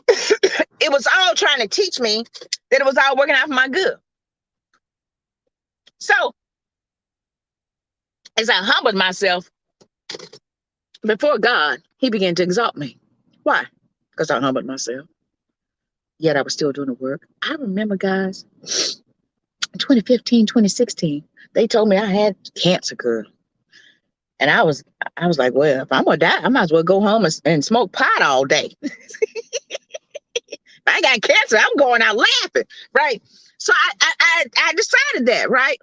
It was all trying to teach me that it was all working out for my good. So, as I humbled myself before God, he began to exalt me. Why? Because I humbled myself. Yet I was still doing the work. I remember, guys, 2015, 2016, they told me I had cancer, girl. And I was like, well, if I'm going to die, I might as well go home and smoke pot all day. If I got cancer, I'm going out laughing, right? So I decided that, right?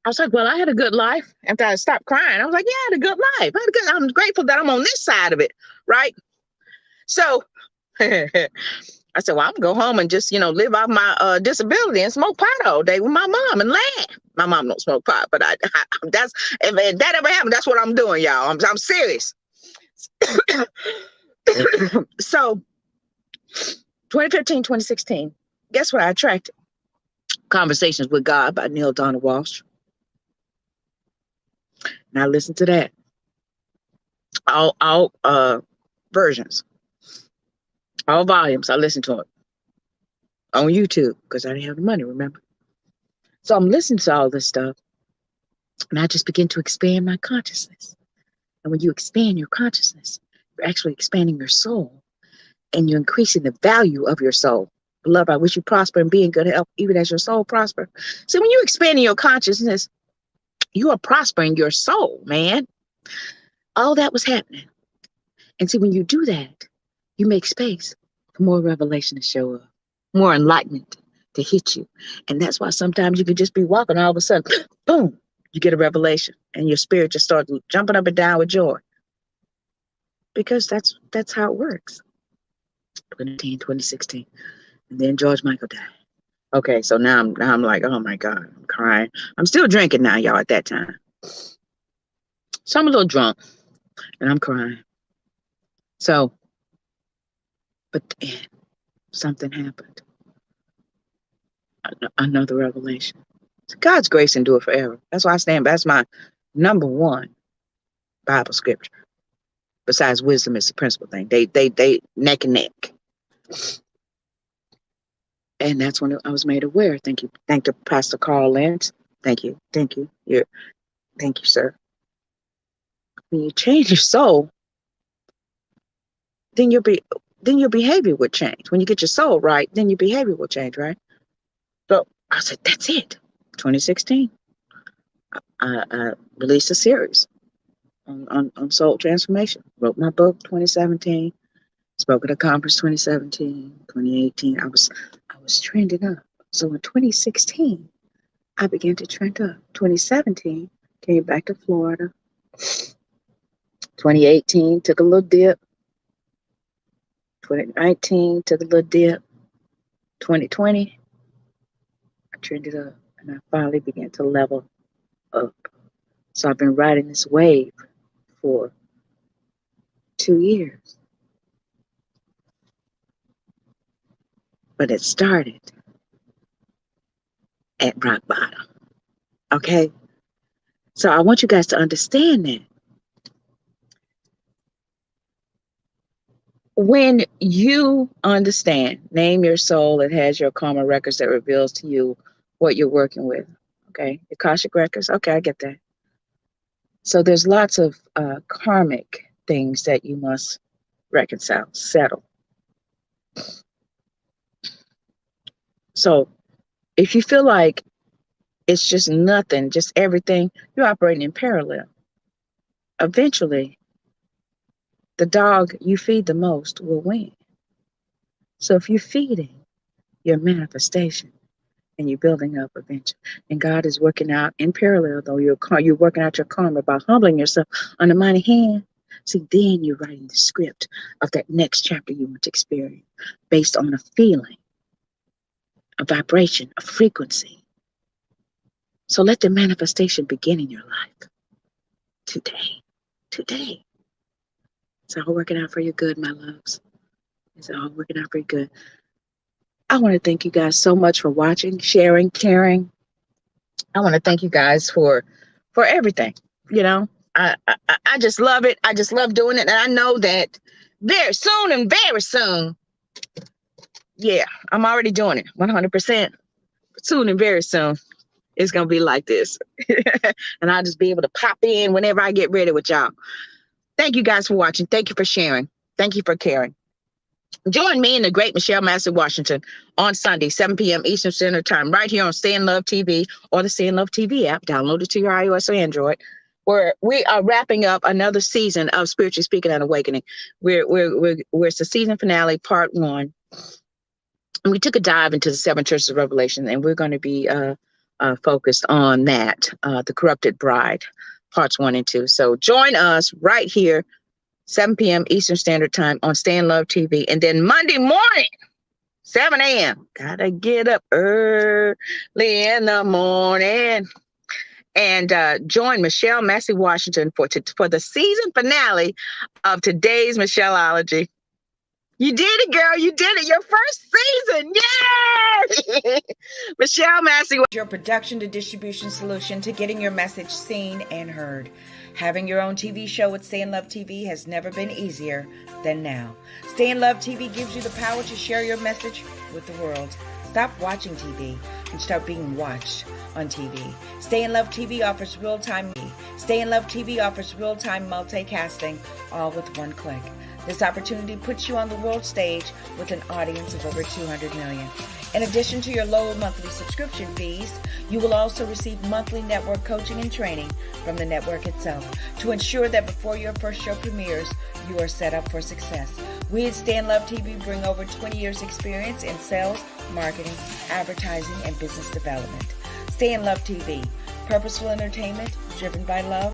I was like, well, I had a good life. After I stopped crying, I was like, yeah, I had a good life. I'm grateful that I'm on this side of it, right? So I said, well, I'm gonna go home and just, live off my disability and smoke pot all day with my mom and laugh. My mom don't smoke pot, but that's if that ever happened, that's what I'm doing, y'all. I'm serious. So 2015, 2016, guess what I attracted? Conversations with God by Neil Donald Walsh. And I listened to that. All versions, all volumes. I listened to it on YouTube because I didn't have the money, remember? So I'm listening to all this stuff, and I just begin to expand my consciousness. And when you expand your consciousness, you're actually expanding your soul, and you're increasing the value of your soul. Beloved, I wish you prosper and be in good health, even as your soul prosper. So when you're expanding your consciousness, you are prospering your soul, man. All that was happening. And see, when you do that, you make space for more revelation to show up, more enlightenment to hit you. And that's why sometimes you could just be walking, all of a sudden, boom, you get a revelation, and your spirit just starts jumping up and down with joy. Because that's how it works. 2015, 2016. And then George Michael died. Okay, so now I'm like, oh my God, I'm crying. I'm still drinking now, y'all, at that time. So I'm a little drunk and I'm crying. So, but then something happened. Another revelation. So God's grace endure forever. That's why I stand. That's my number one Bible scripture. Besides wisdom is the principal thing. They neck and neck. And that's when I was made aware. Thank you. Thank you, Pastor Carl Lentz. Thank you. Thank you. Thank you, sir. When you change your soul, then your behavior would change. When you get your soul right, then your behavior will change, right? So I said, that's it. 2016, I released a series on soul transformation. Wrote my book 2017. Spoke at a conference 2017, 2018. I was trending up. So in 2016, I began to trend up. 2017, came back to Florida. 2018, took a little dip. 2019, took a little dip. 2020, I trended up, and I finally began to level up. So I've been riding this wave for 2 years. But it started at rock bottom. Okay? So I want you guys to understand that. When you understand, name your soul, it has your karma records that reveals to you what you're working with. Okay? The Akashic records. Okay, I get that. So there's lots of karmic things that you must reconcile, settle. So if you feel like it's just nothing, just everything, you're operating in parallel. Eventually, the dog you feed the most will win. So if you're feeding your manifestation and you're building up eventually, and God is working out in parallel, though you're working out your karma by humbling yourself under mighty hand. See, then you're writing the script of that next chapter you want to experience based on a feeling, a vibration, a frequency. So let the manifestation begin in your life today. Today. It's all working out for your good, my loves. It's all working out for your good. I want to thank you guys so much for watching, sharing, caring. I want to thank you guys for everything. You know, I just love it. I just love doing it. And I know that very soon and very soon, yeah, I'm already doing it 100%. Soon and very soon, it's going to be like this. And I'll just be able to pop in whenever I get ready with y'all. Thank you guys for watching. Thank you for sharing. Thank you for caring. Join me and the great Michelle Massey Washington on Sunday, 7 p.m. Eastern Standard Time, right here on Stay in Love TV or the Stay in Love TV app. Download it to your iOS or Android, where we are wrapping up another season of Spiritually Speaking and Awakening. It's the season finale, part 1. And we took a dive into the 7 churches of Revelation, and we're going to be focused on that, the corrupted bride, parts 1 and 2. So join us right here, 7 p.m. Eastern Standard Time on Stay in Love TV. And then Monday morning, 7 a.m. Gotta get up early in the morning and join Michelle Massey Washington for the season finale of today's Michelleology. You did it, girl. You did it. Your first season. Yay! Michelle Massey. Your production to distribution solution to getting your message seen and heard. Having your own TV show at Stay in Love TV has never been easier than now. Stay in Love TV gives you the power to share your message with the world. Stop watching TV and start being watched on TV. Stay in Love TV offers real-time multicasting, all with one click. This opportunity puts you on the world stage with an audience of over 200 million. In addition to your low monthly subscription fees, you will also receive monthly network coaching and training from the network itself to ensure that before your first show premieres, you are set up for success. We at Stay in Love TV bring over 20 years experience in sales, marketing, advertising, and business development. Stay in Love TV, purposeful entertainment driven by love.